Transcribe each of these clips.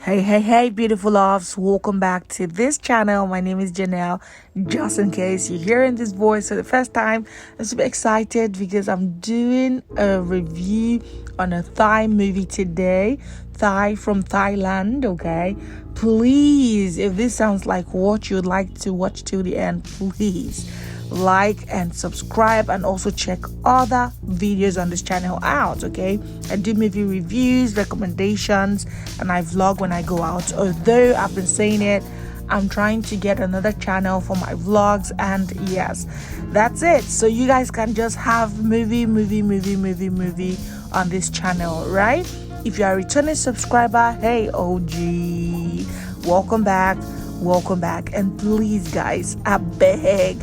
Hey, beautiful loves. Welcome back to this channel. My name is Janelle. Just in case you're hearing this voice for the first time, I'm super excited because I'm doing a review on a Thai movie today. Thai from Thailand, okay? Please, if this sounds like what you'd like to watch till the end, please like and subscribe, and also check other videos on this channel out. Okay, I do movie reviews, recommendations, and I vlog when I go out. Although I've been saying it, I'm trying to get another channel for my vlogs, and yes, that's it. So you guys can just have movie on this channel, right? If you are a returning subscriber, hey OG, welcome back, and please guys, I beg,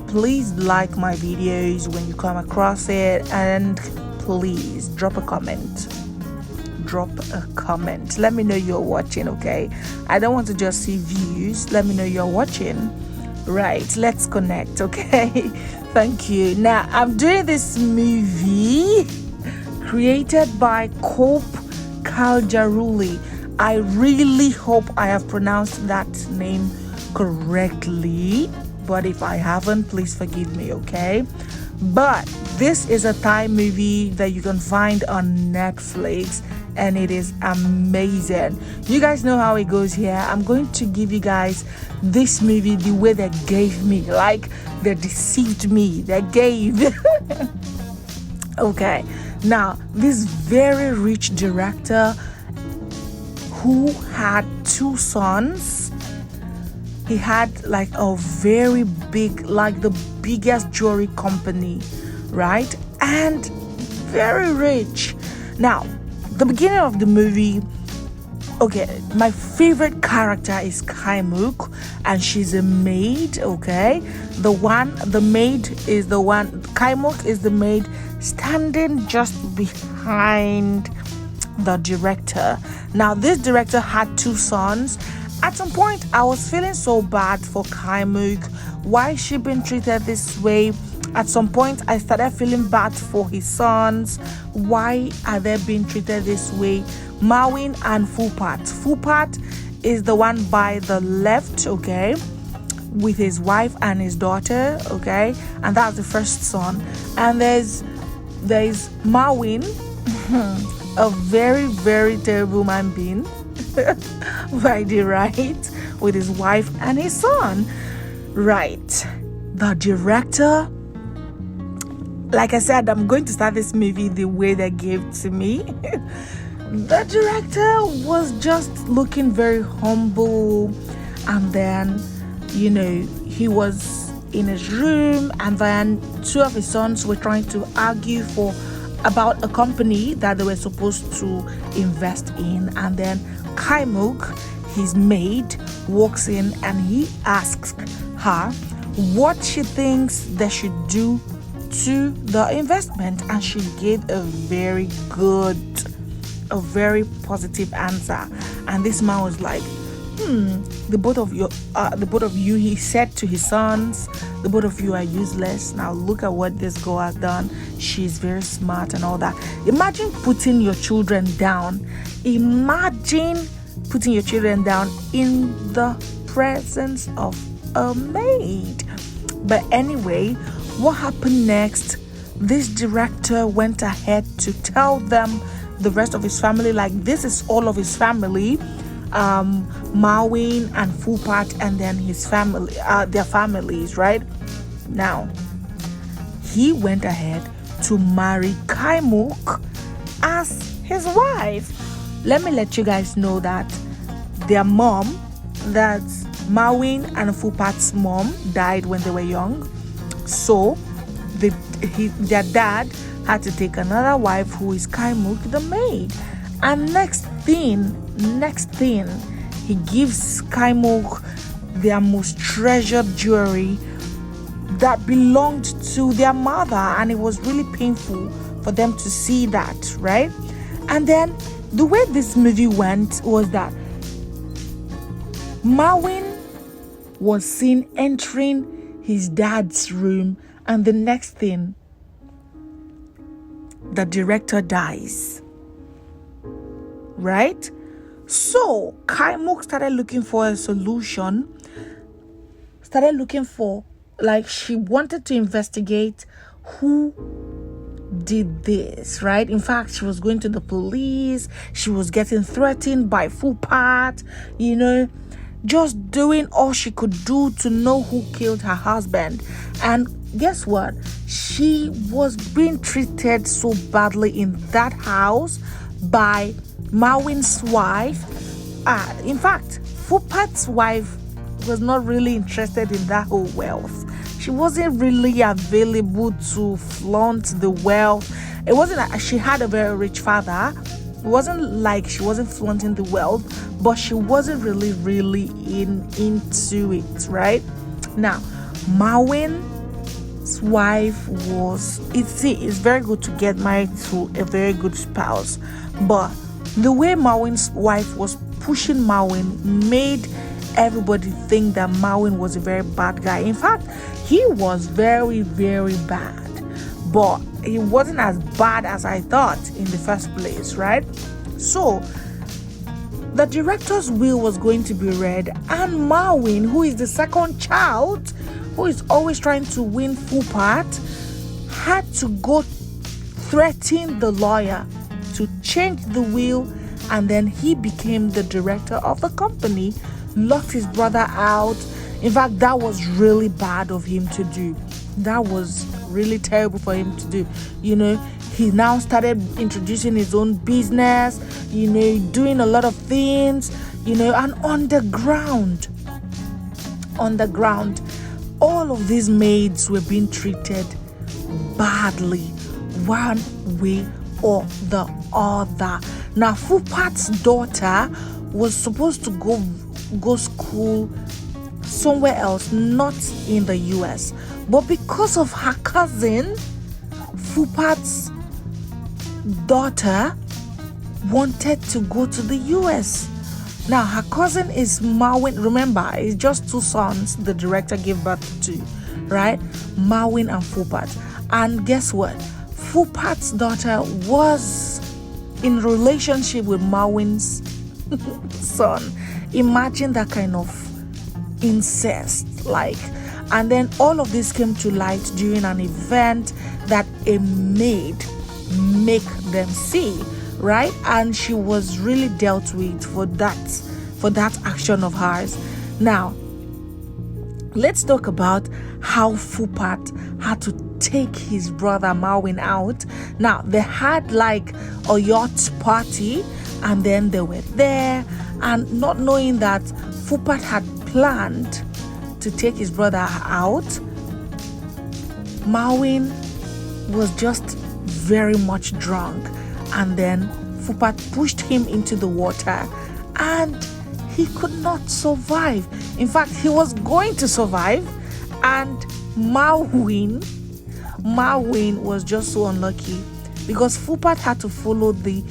please like my videos when you come across it, and please drop a comment. Let me know you're watching. Okay, I don't want to just see views. Let me know you're watching. Right, let's connect. Okay. Thank you. Now I'm doing this movie created by Houe Kaljaruli. I really hope I have pronounced that name correctly, but if I haven't, please forgive me, okay? But this is a Thai movie that you can find on Netflix, and it is amazing. You guys know how it goes here. I'm going to give you guys this movie the way they gave me, like they deceived me, they gave. Okay, now this very rich director who had two sons, he had like a very big, like the biggest jewelry company, right? And very rich. Now, the beginning of the movie, okay, my favorite character is Kaimuk, and she's a maid, okay? The maid is the one, Kaimuk is the maid standing just behind the director. Now, this director had two sons. At some point, I was feeling so bad for Kaimuk. Why is she being treated this way? At some point, I started feeling bad for his sons. Why are they being treated this way? Mawin and Fupat. Fupat is the one by the left, okay, with his wife and his daughter, okay, and that's the first son. And there's Mawin, a very terrible man being, by the right, with his wife and his son. Right, the director, like I said, I'm going to start this movie the way they gave to me. The director was just looking very humble, and then, you know, he was in his room, and then two of his sons were trying to argue about a company that they were supposed to invest in. And then Kaimuk, his maid, walks in and he asks her what she thinks they should do to the investment, and she gave a very positive answer. And this man was like, the both of you, he said to his sons, the both of you are useless. Now look at what this girl has done. She's very smart and all that. Imagine putting your children down. Imagine putting your children down in the presence of a maid. But anyway, what happened next? This director went ahead to tell them, the rest of his family, like this is all of his family, Mawin and Fupat, and then his family, their families, right? Now, he went ahead to marry Kaimuk as his wife. Let me let you guys know that their mom, that's Mawin and Fupat's mom, died when they were young. So their dad had to take another wife, who is Kaimuk, the maid. And next thing, he gives Kaimuk their most treasured jewelry that belonged to their mother, and it was really painful for them to see that, right? And then the way this movie went was that Mawin was seen entering his dad's room, and the next thing, the director dies, right? So Kaimuk started looking for a solution, started looking for, like, she wanted to investigate who did this, right? In fact, she was going to the police. She was getting threatened by Fupat, just doing all she could do to know who killed her husband. And guess what? She was being treated so badly in that house by Mawin's wife. In fact, Fupat's wife was not really interested in that whole wealth. She wasn't really available to flaunt the wealth. It wasn't like she had a very rich father. It wasn't like she wasn't flaunting the wealth, but she wasn't really into it, right? Now, Mawin's wife it's very good to get married to a very good spouse, but the way Mawin's wife was pushing Mawin made everybody think that Mawin was a very bad guy. In fact, he was very, very bad, but he wasn't as bad as I thought in the first place, right? So the director's will was going to be read, and Mawin, who is the second child, who is always trying to win Fupat, had to go threaten the lawyer to change the will, and then he became the director of the company, locked his brother out. In fact, that was really bad of him to do. That was really terrible for him to do. He now started introducing his own business, doing a lot of things, and on the ground, all of these maids were being treated badly, one way or the other. Now, Fupat's daughter was supposed to go school somewhere else, not in the US, but because of her cousin, Fupat's daughter wanted to go to the US. Now, her cousin is Mawin. Remember, it's just two sons the director gave birth to, right? Mawin and Fupat. And guess what? Fupat's daughter was in relationship with Mawin's son. Imagine that kind of incest, and then all of this came to light during an event that a maid make them see, right? And she was really dealt with for that action of hers. Now, let's talk about how Fupat had to take his brother Mawin out. Now, they had a yacht party, and then they were there, and not knowing that Fupat had planned to take his brother out, Mawin was just very much drunk, and then Fupat pushed him into the water, and he could not survive. In fact, he was going to survive, and Mawin was just so unlucky because Fupat had to follow the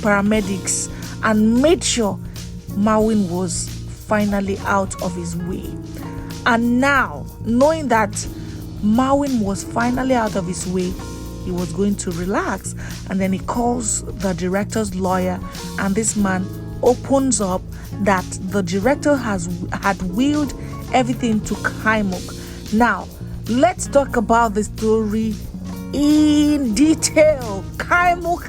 paramedics and made sure Mawin was finally out of his way. And now, knowing that Mawin was finally out of his way, he was going to relax. And then he calls the director's lawyer, and this man opens up that the director had willed everything to Kaimuk. Now, let's talk about the story in detail. Kaimuk.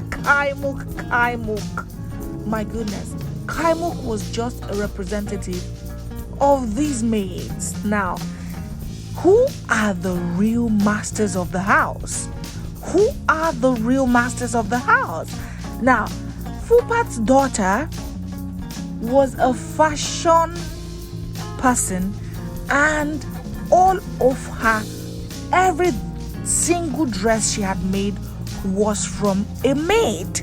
My goodness. Kaimuk was just a representative of these maids. Now, who are the real masters of the house? Who are the real masters of the house? Now, Fupat's daughter was a fashion person, and all of every single dress she had made was from a maid.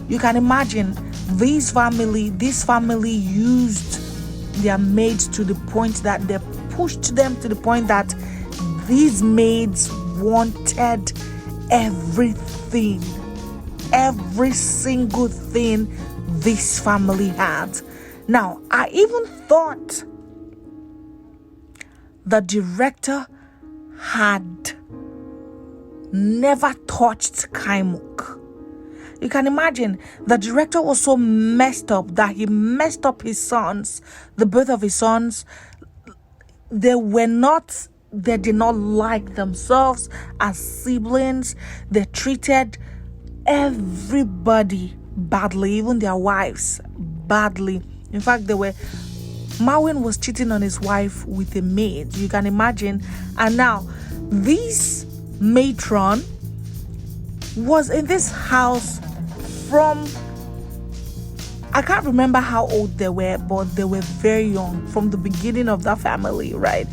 You can imagine this family used their maids to the point that they pushed them to the point that these maids wanted everything, every single thing this family had. Now, I even thought the director had never touched Kaimuk. You can imagine the director was so messed up that he messed up his sons, the birth of his sons. They did not like themselves as siblings. They treated everybody badly, even their wives badly. In fact, Marwin was cheating on his wife with a maid. You can imagine. And now this matron was in this house from, I can't remember how old they were, but they were very young from the beginning of that family, right?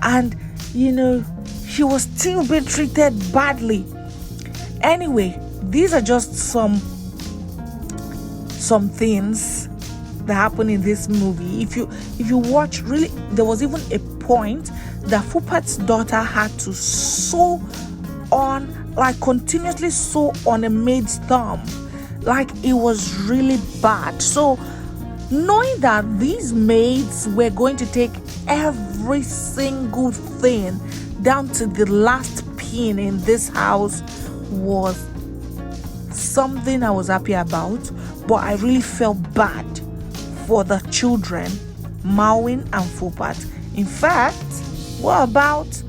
And she was still being treated badly. Anyway, these are just some things that happen in this movie. If you watch, really, there was even a point that Fupat's daughter had to sew on, like continuously sew on a maid's thumb. Like, it was really bad. So knowing that these maids were going to take every single thing down to the last pin in this house was something I was happy about, but I really felt bad for the children, Marwin and Fupat. In fact, what about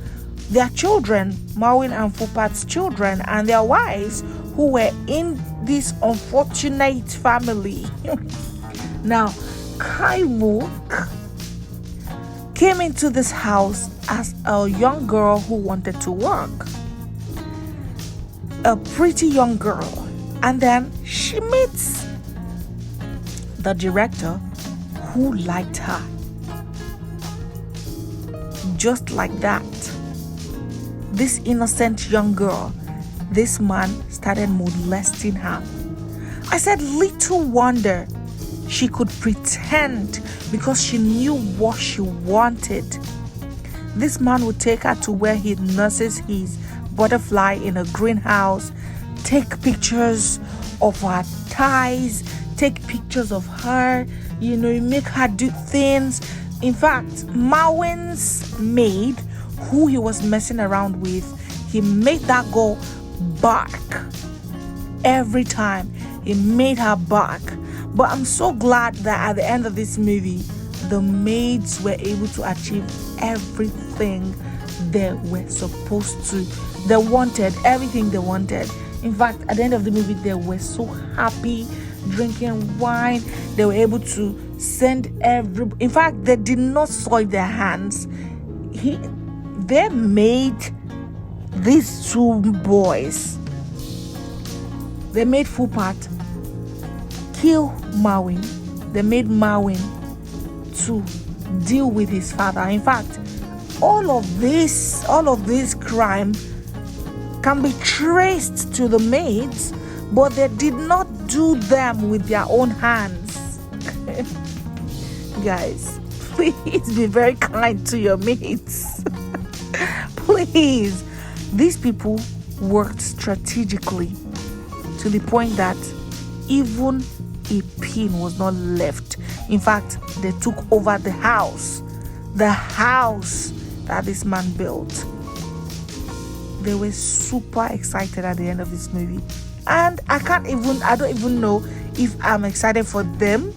their children, Marwin and Fupat's children, and their wives who were in this unfortunate family? Now, Houe came into this house as a young girl who wanted to work, a pretty young girl, and then she meets the director who liked her. Just like that, this innocent young girl, this man started molesting her. I said, little wonder she could pretend because she knew what she wanted. This man would take her to where he nurses his butterfly in a greenhouse, take pictures of her thighs, take pictures of her, make her do things. In fact, Marwin's maid, who he was messing around with, he made that girl bark every time. He made her bark. But I'm so glad that at the end of this movie, the maids were able to achieve everything they were supposed to. They wanted everything they wanted. In fact, at the end of the movie, they were so happy, drinking wine. They were able to send in fact, they did not soil their hands. They made these two boys, they made Fupat kill Marwin. They made Marwin to deal with his father. In fact, all of this crime can be traced to the maids, but they did not do them with their own hands. Guys, please be very kind to your mates. Please. These people worked strategically to the point that even a pin was not left. In fact, they took over the house that this man built. They were super excited at the end of this movie, and I don't even know if I'm excited for them,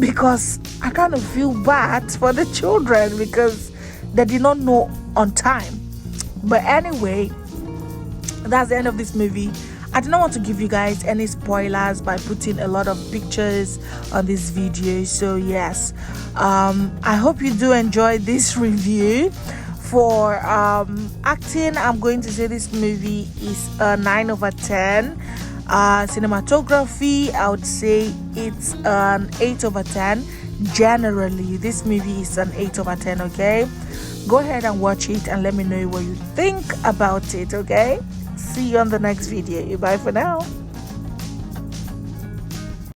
because I kind of feel bad for the children because they did not know on time. But anyway, that's the end of this movie. I do not want to give you guys any spoilers by putting a lot of pictures on this video. So yes, I hope you do enjoy this review. For acting, I'm going to say this movie is a 9 over 10. Cinematography, I would say it's an 8 over 10. Generally, this movie is an 8 over 10, okay? Go ahead and watch it and let me know what you think about it, okay? See you on the next video. Bye for now.